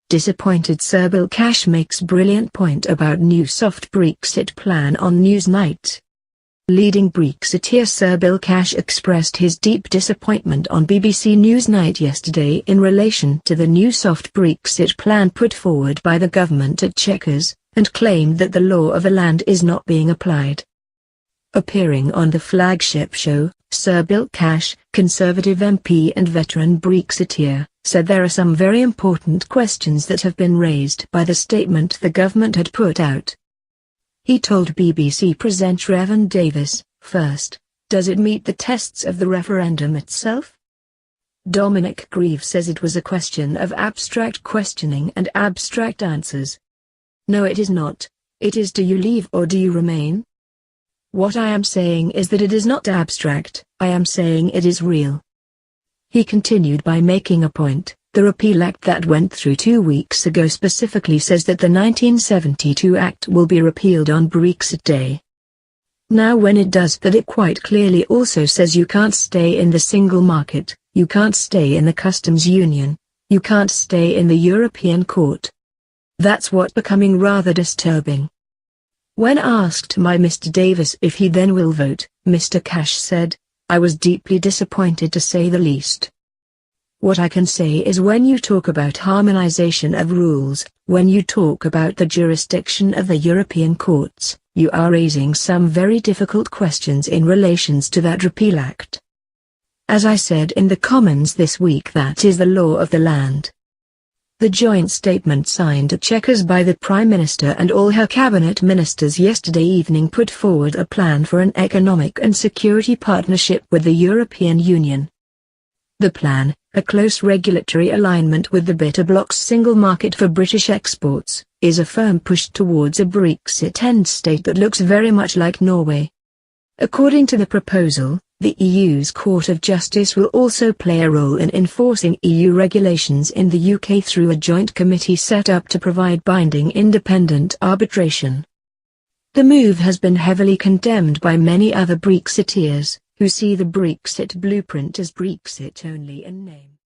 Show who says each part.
Speaker 1: disappointed Sir Bill Cash makes brilliant point about new soft Brexit plan on Newsnight. Leading Brexiteer Sir Bill Cash expressed his deep disappointment on BBC Newsnight yesterday in relation to the new soft Brexit plan put forward by the government at Chequers, and claimed that the law of the land is not being applied. Appearing on the flagship show, Sir Bill Cash, Conservative MP and veteran Brexiteer, said there are some very important questions that have been raised by the statement the government had put out. He told BBC presenter Evan Davis, first, does it meet the tests of the referendum itself? Dominic Grieve says it was a question of abstract questioning and abstract answers. No, it is not. It is, do you leave or do you remain? What I am saying is that it is not abstract, I am saying it is real. He continued by making a point. The Repeal Act that went through 2 weeks ago specifically says that the 1972 Act will be repealed on Brexit Day. Now when it does that, it quite clearly also says you can't stay in the single market, you can't stay in the customs union, you can't stay in the European Court. That's what's becoming rather disturbing. When asked by Mr. Davis if he then will vote, Mr. Cash said, I was deeply disappointed to say the least. What I can say is when you talk about harmonization of rules, when you talk about the jurisdiction of the European courts, you are raising some very difficult questions in relations to that Repeal Act. As I said in the Commons this week, that is the law of the land. The joint statement signed at Chequers by the Prime Minister and all her cabinet ministers yesterday evening put forward a plan for an economic and security partnership with the European Union. The plan, a close regulatory alignment with the bitter bloc's single market for British exports, is a firm push towards a Brexit end state that looks very much like Norway. According to the proposal, the EU's Court of Justice will also play a role in enforcing EU regulations in the UK through a joint committee set up to provide binding independent arbitration. The move has been heavily condemned by many other Brexiteers, who see the Brexit blueprint as Brexit only in name.